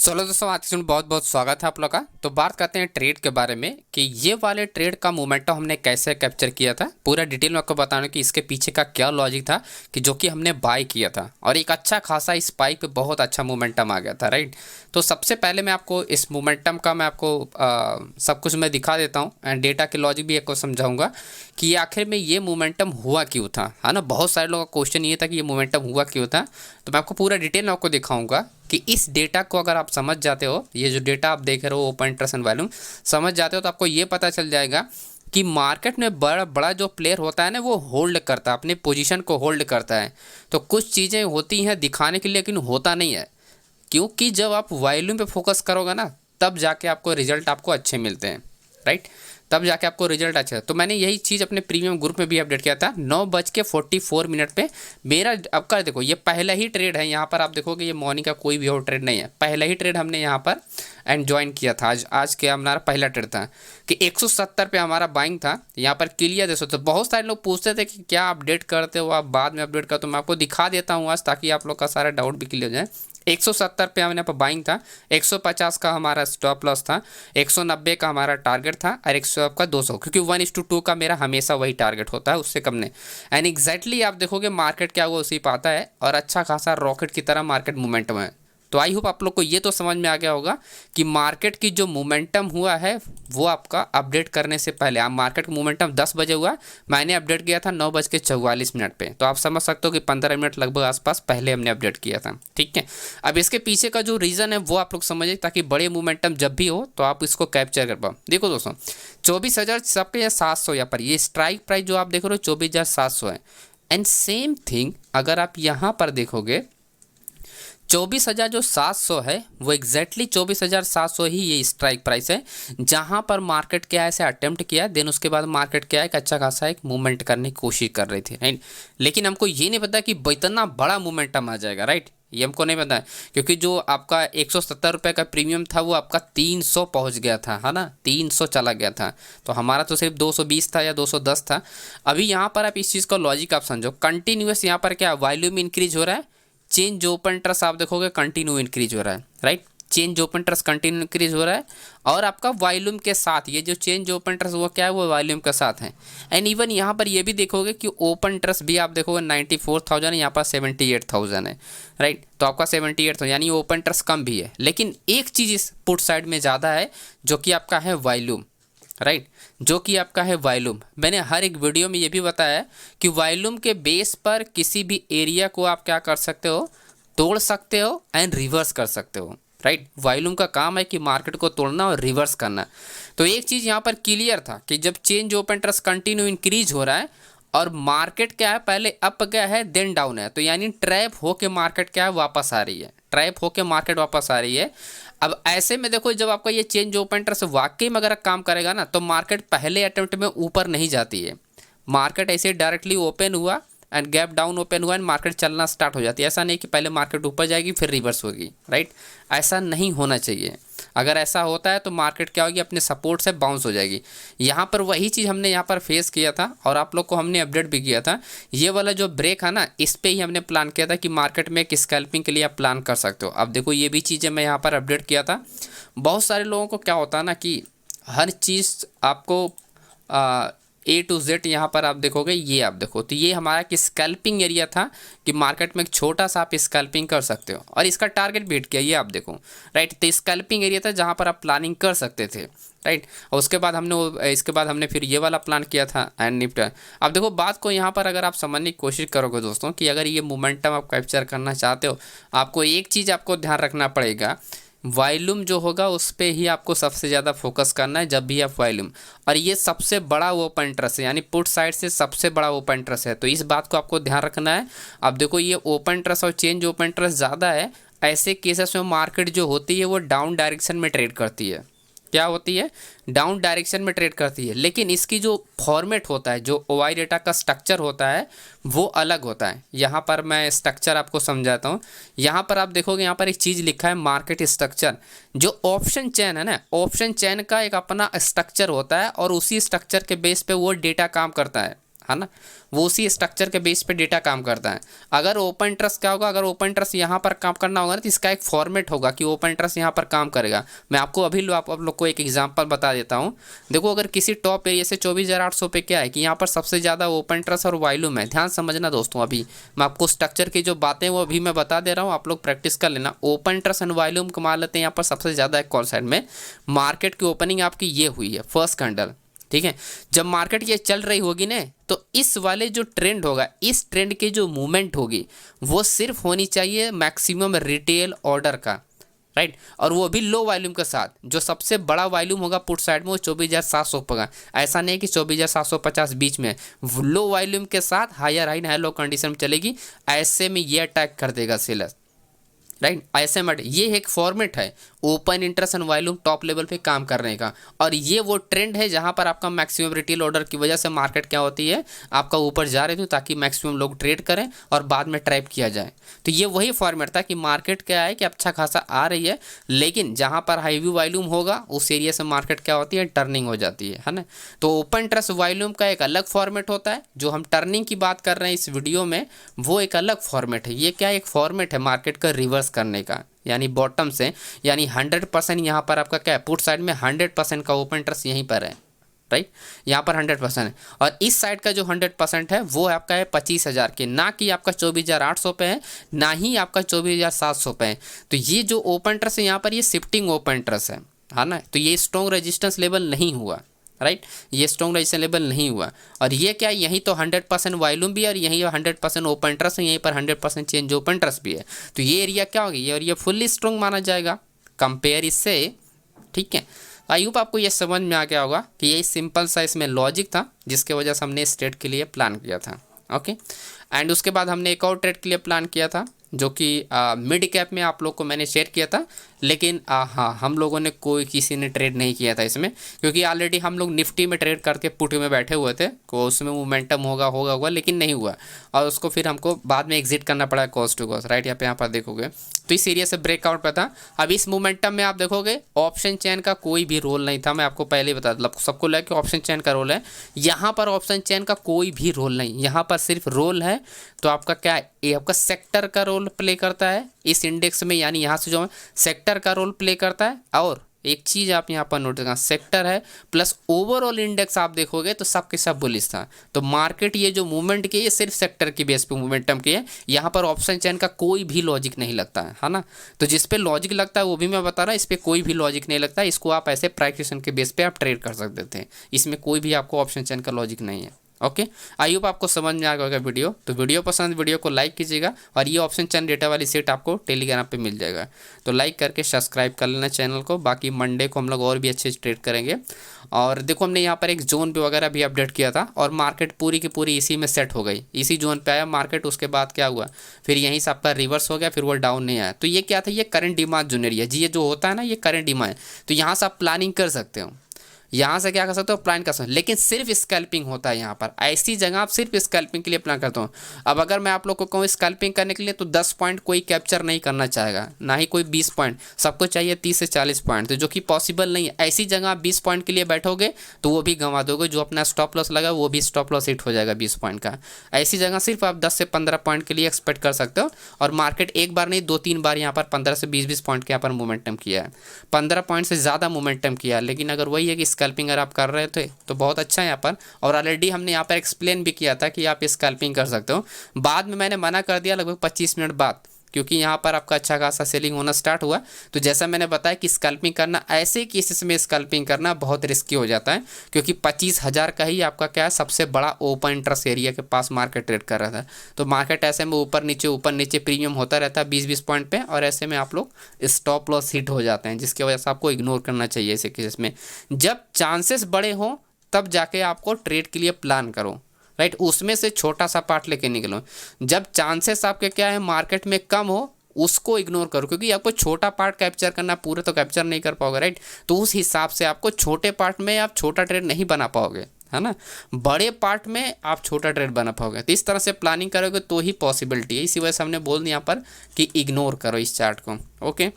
चलो दोस्तों, आज सुन बहुत बहुत स्वागत है आप लोग का। तो बात करते हैं ट्रेड के बारे में कि ये वाले ट्रेड का मोमेंटम हमने कैसे कैप्चर किया था। पूरा डिटेल में आपको बताना कि इसके पीछे का क्या लॉजिक था कि जो कि हमने बाय किया था और एक अच्छा खासा स्पाइक पे बहुत अच्छा मोमेंटम आ गया था, राइट। तो सबसे पहले मैं आपको इस मोमेंटम का मैं आपको सब कुछ मैं दिखा देता हूँ एंड डेटा के लॉजिक भी आपको समझाऊंगा कि ये आखिर में ये मोमेंटम हुआ क्यों था, है ना। बहुत सारे लोगों का क्वेश्चन ये था कि ये मोमेंटम हुआ क्यों था। तो मैं आपको पूरा डिटेल में आपको दिखाऊंगा कि इस डेटा को अगर आप समझ जाते हो, ये जो डेटा आप देख रहे हो ओपन इंटरेस्ट एंड वॉल्यूम समझ जाते हो, तो आपको ये पता चल जाएगा कि मार्केट में बड़ा बड़ा जो प्लेयर होता है ना, वो होल्ड करता है, अपने पोजीशन को होल्ड करता है। तो कुछ चीज़ें होती हैं दिखाने के लिए, लेकिन होता नहीं है, क्योंकि जब आप वॉल्यूम पे फोकस करोगे ना, तब जाके आपको रिजल्ट आपको अच्छे मिलते हैं, राइट। तब जाके आपको रिजल्ट अच्छा है। तो मैंने यही चीज़ अपने प्रीमियम ग्रुप में भी अपडेट किया था 9:44 पे मेरा। अब कर देखो, ये पहला ही ट्रेड है, यहाँ पर आप देखोगे ये मॉर्निंग का कोई भी और ट्रेड नहीं है, पहला ही ट्रेड हमने यहाँ पर एंड ज्वाइन किया था। आज के हमारा पहला ट्रेड था कि 170 पे हमारा बाइंग था, यहाँ पर क्लियर देखो। तो बहुत सारे लोग पूछते थे कि क्या अपडेट करते हो आप, बाद में अपडेट कर। तो मैं आपको दिखा देता हूँ आज, ताकि आप लोग का सारा डाउट भी क्लियर हो जाए। 170 पे हमने यहाँ पर बाइंग था, 150 का हमारा स्टॉप लॉस था, 190 का हमारा टारगेट था और 100 का 200, क्योंकि 1:2 का मेरा हमेशा वही टारगेट होता है, उससे कम नहीं। एंड एग्जैक्टली आप देखोगे मार्केट क्या हुआ उसी पाता है, और अच्छा खासा रॉकेट की तरह मार्केट मोमेंटम है। तो आई होप आप लोग को ये तो समझ में आ गया होगा कि मार्केट की जो मोमेंटम हुआ है वो आपका अपडेट करने से पहले, आप मार्केट का मोमेंटम 10 बजे हुआ, मैंने अपडेट किया था 9:44 पे। तो आप समझ सकते हो कि 15 मिनट लगभग आसपास पहले हमने अपडेट किया था, ठीक है। अब इसके पीछे का जो रीज़न है वो आप लोग समझिए, ताकि बड़े मोमेंटम जब भी हो तो आप इसको कैप्चर कर पाओ। देखो दोस्तों, 24,000 सबके या 700, यहाँ पर ये स्ट्राइक प्राइस जो आप देख रहे हो 24,700 है। एंड सेम थिंग अगर आप यहाँ पर देखोगे 24,000 जो 700 है वो एग्जैक्टली 24,700 ही ये स्ट्राइक प्राइस है, जहां पर मार्केट क्या ऐसे अटेम्प्ट किया, देन उसके बाद मार्केट क्या है एक अच्छा खासा एक मूवमेंट करने की कोशिश कर रही थी, राइट। लेकिन हमको ये नहीं पता कि इतना बड़ा मूवमेंटम आ जाएगा, राइट। ये हमको नहीं पता है, क्योंकि जो आपका 170 रुपये का प्रीमियम था वो आपका 300 पहुंच गया था, है ना, 300 चला गया था। तो हमारा तो सिर्फ 220 था या 210 था। अभी यहाँ पर आप इस चीज़ का लॉजिक आप समझो, कंटिन्यूस यहाँ पर क्या वॉल्यूम इंक्रीज हो रहा है, चेंज ओपन ट्रस्ट आप देखोगे कंटिन्यू इंक्रीज हो रहा है, right. Change open trust continue increase हो रहा है, और आपका वॉल्यूम के साथ ये जो चेंज ओपन ट्रस्ट वो क्या है, वो वॉल्यूम के साथ है। एंड इवन यहाँ पर ये भी देखोगे कि ओपन ट्रस्ट भी आप देखोगे 94,000 है, यहाँ पर 78,000 है, राइट। तो आपका 78,000 यानी ओपन ट्रस्ट कम भी है, लेकिन एक चीज़ इस पुट साइड में ज़्यादा है जो कि आपका है वॉल्यूम, राइट। जो कि आपका है वॉल्यूम। मैंने हर एक वीडियो में ये भी बताया कि वॉल्यूम के बेस पर किसी भी एरिया को आप क्या कर सकते हो, तोड़ सकते हो एंड रिवर्स कर सकते हो, राइट। वॉल्यूम का काम है कि मार्केट को तोड़ना और रिवर्स करना। तो एक चीज़ यहाँ पर क्लियर था कि जब change open trust continue increase हो रहा है और मार्केट क्या है पहले अप गया है देन डाउन है, तो यानी ट्रैप होके मार्केट क्या है वापस आ रही है, ट्रैप होके मार्केट वापस आ रही है। अब ऐसे में देखो, जब आपका ये चेंज ओपन ट्रस्ट वाकई में अगर काम करेगा ना, तो मार्केट पहले अटेम्प्ट में ऊपर नहीं जाती है। मार्केट ऐसे डायरेक्टली ओपन हुआ एंड गैप डाउन ओपन हुआ एंड मार्केट चलना स्टार्ट हो जाती है। ऐसा नहीं कि पहले मार्केट ऊपर जाएगी फिर रिवर्स होगी, राइट। ऐसा नहीं होना चाहिए। अगर ऐसा होता है तो मार्केट क्या होगी, अपने सपोर्ट से बाउंस हो जाएगी। यहाँ पर वही चीज़ हमने यहाँ पर फेस किया था और आप लोग को हमने अपडेट भी किया था। ये वाला जो ब्रेक है ना, इस पे ही हमने प्लान किया था कि मार्केट में एक स्कैल्पिंग के लिए आप प्लान कर सकते हो। अब देखो ये भी चीज़ें मैं यहाँ पर अपडेट किया था। बहुत सारे लोगों को क्या होता है ना कि हर चीज़ आपको A to Z यहाँ पर आप देखोगे, ये आप देखो तो ये हमारा कि स्कैल्पिंग एरिया था कि मार्केट में एक छोटा सा आप स्कैल्पिंग कर सकते हो, और इसका टारगेट बीट किया, ये आप देखो, राइट। तो स्कैल्पिंग एरिया था जहाँ पर आप प्लानिंग कर सकते थे, राइट। और उसके बाद इसके बाद हमने फिर ये वाला प्लान किया था एंड निफ्टी। अब देखो बात को यहाँ पर अगर आप समझने की कोशिश करोगे दोस्तों, कि अगर ये मोमेंटम आप कैप्चर करना चाहते हो, आपको एक चीज़ आपको ध्यान रखना पड़ेगा, वॉल्यूम जो होगा उस पर ही आपको सबसे ज़्यादा फोकस करना है जब भी आप वॉल्यूम। और ये सबसे बड़ा ओपन इंटरेस्ट है, यानी पुट साइड से सबसे बड़ा ओपन इंटरेस्ट है, तो इस बात को आपको ध्यान रखना है। अब देखो ये ओपन इंटरेस्ट और चेंज ओपन इंटरेस्ट ज़्यादा है, ऐसे केसेस में मार्केट जो होती है वो डाउन डायरेक्शन में ट्रेड करती है। क्या होती है, डाउन डायरेक्शन में ट्रेड करती है। लेकिन इसकी जो फॉर्मेट होता है, जो ओवाई डेटा का स्ट्रक्चर होता है वो अलग होता है। यहाँ पर मैं स्ट्रक्चर आपको समझाता हूँ। यहाँ पर आप देखोगे, यहाँ पर एक चीज़ लिखा है मार्केट स्ट्रक्चर। जो ऑप्शन चैन है ना, ऑप्शन चैन का एक अपना स्ट्रक्चर होता है और उसी स्ट्रक्चर के बेस पे वो डेटा काम करता है ना, वो उसी स्ट्रक्चर के बेस पे डेटा काम करता है। अगर ओपन इंटरेस्ट क्या होगा, अगर ओपन इंटरेस्ट यहाँ पर काम करना होगा ना तो इसका एक फॉर्मेट होगा कि ओपन इंटरेस्ट यहाँ पर काम करेगा। मैं आपको अभी आप लोग को एक एग्जांपल बता देता हूँ। देखो अगर किसी टॉप एरिया से 24,800 पे क्या है कि यहाँ पर सबसे ज़्यादा ओपन इंटरेस्ट और वॉल्यूम है। ध्यान समझना दोस्तों, अभी मैं आपको स्ट्रक्चर की जो बातें वो अभी मैं बता दे रहा हूँ, आप लोग प्रैक्टिस कर लेना। ओपन इंटरेस्ट एंड वॉल्यूम कमा लेते हैं यहाँ पर सबसे ज़्यादा एक कॉल साइड में। मार्केट की ओपनिंग आपकी ये हुई है फर्स्ट कैंडल, ठीक है। जब मार्केट ये चल रही होगी ना तो इस वाले जो ट्रेंड होगा, इस ट्रेंड की जो मूवमेंट होगी वो सिर्फ होनी चाहिए मैक्सिमम रिटेल ऑर्डर का, राइट। और वो भी लो वॉल्यूम के साथ। जो सबसे बड़ा वॉल्यूम होगा पुट साइड में वो 24,700 होगा। ऐसा नहीं कि 24,750 बीच में, लो वॉल्यूम के साथ higher high high low condition में चलेगी। ऐसे में ये अटैक कर देगा सेलर, राइट। ऐसे में ये एक फॉर्मेट है open interest and volume top level पे काम करने का। और ये वो ट्रेंड है जहां पर आपका मैक्सिमम रिटेल ऑर्डर की वजह से मार्केट क्या होती है, आपका ऊपर जा रही थी ताकि मैक्सिमम लोग ट्रेड करें और बाद में ट्रैप किया जाए। तो ये वही फॉर्मेट था कि मार्केट क्या है कि अच्छा खासा आ रही है, लेकिन जहां पर हाईवी वॉल्यूम होगा उस एरिया से मार्केट क्या होती है, टर्निंग हो जाती है ना। तो ओपन इंटरेस्ट वॉल्यूम का एक अलग फॉर्मेट होता है। जो हम टर्निंग की बात कर रहे हैं इस वीडियो में वो एक अलग फॉर्मेट है। ये क्या एक फॉर्मेट है मार्केट का रिवर्स करने का, यानी बॉटम से, यानी 100% यहाँ पर आपका क्या है, पुट साइड में 100% का ओपन इंटरेस्ट यहीं पर है, राइट। यहाँ पर 100% है। और इस साइड का जो 100% है वो आपका है 25,000 के, ना कि आपका 24,800 पे है, ना ही आपका 24,700 पे है। तो ये जो ओपन इंटरेस्ट है यहाँ पर ये शिफ्टिंग ओपन इंटरेस्ट है ना। तो ये स्ट्रॉन्ग रेजिस्टेंस लेवल नहीं हुआ, राइट। ये स्ट्रॉन्ग रेजिस्टेंस लेवल नहीं हुआ। और ये क्या है, यहीं तो 100% वॉल्यूम भी है और यहीं 100% ओपन इंटरेस्ट है, यहीं पर 100% चेंज ओपन इंटरेस्ट भी है। तो ये एरिया क्या होगी, ये एरिया फुल्ली स्ट्रॉन्ग माना जाएगा कंपेयर इससे, ठीक है। आई होप आपको ये समझ में आ गया होगा कि यही सिंपल सा इसमें लॉजिक था जिसके वजह से हमने इस ट्रेड के लिए प्लान किया था, ओके। एंड उसके बाद हमने एक और ट्रेड के लिए प्लान किया था जो कि मिड कैप में आप लोग को मैंने शेयर किया था। लेकिन हाँ, हम लोगों ने किसी ने ट्रेड नहीं किया था इसमें, क्योंकि ऑलरेडी हम लोग निफ्टी में ट्रेड करके पुट में बैठे हुए थे को उसमें मोमेंटम होगा लेकिन नहीं हुआ और उसको फिर हमको बाद में एग्जिट करना पड़ा कॉस्ट टू कॉस्ट, राइट। यहाँ पर देखोगे तो इस एरिया से ब्रेकआउट पे था। अब इस मोमेंटम में आप देखोगे ऑप्शन चेन का कोई भी रोल नहीं था। मैं आपको पहले ही बता दूँ, सबको लगा कि ऑप्शन चेन का रोल है, यहाँ पर ऑप्शन चेन का कोई भी रोल नहीं, यहाँ पर सिर्फ रोल है तो आपका क्या है, ये आपका सेक्टर का रोल प्ले करता है इस इंडेक्स में, यानी यहाँ से जो सेक्टर का रोल प्ले करता है। और एक चीज़ आप यहाँ पर नोट करना, सेक्टर है प्लस ओवरऑल इंडेक्स आप देखोगे तो सब के सब बुलिश था। तो मार्केट ये जो मूवमेंट की है ये सिर्फ सेक्टर की बेस पे मूवमेंटम की है, यहाँ पर ऑप्शन चेन का कोई भी लॉजिक नहीं लगता है ना। तो जिस पे लॉजिक लगता है वो भी मैं बता रहा हूँ, इस पर कोई भी लॉजिक नहीं लगता। इसको आप ऐसे प्राइस के बेस पे आप ट्रेड कर सकते थे, इसमें कोई भी आपको ऑप्शन चेन का लॉजिक नहीं है, ओके। आई होप आपको समझ में आ गया होगा वीडियो। तो वीडियो पसंद, वीडियो को लाइक कीजिएगा और ये ऑप्शन चेन डेटा वाली सेट आपको टेलीग्राम पे मिल जाएगा, तो लाइक करके सब्सक्राइब कर लेना चैनल को। बाकी मंडे को हम लोग और भी अच्छे ट्रेड करेंगे। और देखो हमने यहाँ पर एक जोन पे वगैरह भी अपडेट किया था और मार्केट पूरी की पूरी इसी में सेट हो गई, इसी जोन पे आया मार्केट। उसके बाद क्या हुआ, फिर यहीं से आपका रिवर्स हो गया, फिर वो डाउन नहीं आया। तो ये क्या था, ये करंट डिमांड जोन एरिया जी, ये जो होता है ना ये करंट डिमांड है। तो यहाँ से आप प्लानिंग कर सकते हो, यहाँ से क्या कर सकते हो, प्लान कर सकते हो, लेकिन सिर्फ स्कैल्पिंग होता है यहाँ पर। ऐसी जगह आप सिर्फ स्कैल्पिंग के लिए प्लान करता हूँ। अब अगर मैं आप लोग को कहूँ स्कैल्पिंग करने के लिए तो 10 पॉइंट कोई कैप्चर नहीं करना चाहेगा, ना ही कोई 20 पॉइंट, सबको चाहिए 30 से 40 पॉइंट, तो जो कि पॉसिबल नहीं है। ऐसी जगह आप 20 पॉइंट के लिए बैठोगे तो वो भी गंवा दोगे, जो अपना स्टॉप लॉस लगा वो भी स्टॉप लॉस हिट हो जाएगा 20 पॉइंट का। ऐसी जगह सिर्फ आप 10 से 15 पॉइंट के लिए एक्सपेक्ट कर सकते हो। और मार्केट एक बार नहीं 2-3 बार यहाँ पर 15 से 20 पॉइंट के यहाँ पर मोमेंटम किया है, 15 पॉइंट से ज़्यादा मोमेंटम किया है। लेकिन अगर वही है कि स्कैल्पिंग अगर आप कर रहे थे तो बहुत अच्छा है यहाँ पर। और ऑलरेडी हमने यहाँ पर एक्सप्लेन भी किया था कि आप स्कैल्पिंग कर सकते हो। बाद में मैंने मना कर दिया लगभग 25 मिनट बाद, क्योंकि यहाँ पर आपका अच्छा खासा सेलिंग होना स्टार्ट हुआ। तो जैसा मैंने बताया कि स्कैल्पिंग करना, ऐसे केसेस में स्कैल्पिंग करना बहुत रिस्की हो जाता है, क्योंकि 25,000 का ही आपका क्या है सबसे बड़ा ओपन इंटरेस्ट एरिया के पास मार्केट ट्रेड कर रहा था। तो मार्केट ऐसे में ऊपर नीचे प्रीमियम होता रहता है 20-20 पॉइंट पे, और ऐसे में आप लोग स्टॉप लॉस हिट हो जाते हैं, जिसकी वजह से आपको इग्नोर करना चाहिए ऐसे केसेस में। जब चांसेस बड़े हों तब जाके आपको ट्रेड के लिए प्लान करो, राइट। उसमें से छोटा सा पार्ट लेके निकलो। जब चांसेस आपके क्या है मार्केट में कम हो उसको इग्नोर करो, क्योंकि आपको छोटा पार्ट कैप्चर करना, पूरे तो कैप्चर नहीं कर पाओगे, राइट। तो उस हिसाब से आपको छोटे पार्ट में आप छोटा ट्रेड नहीं बना पाओगे, है ना। बड़े पार्ट में आप छोटा ट्रेड बना पाओगे। तो इस तरह से प्लानिंग करोगे तो ही पॉसिबिलिटी है। इसी वजह से हमने बोल दिया यहाँ पर कि इग्नोर करो इस चार्ट को, ओके।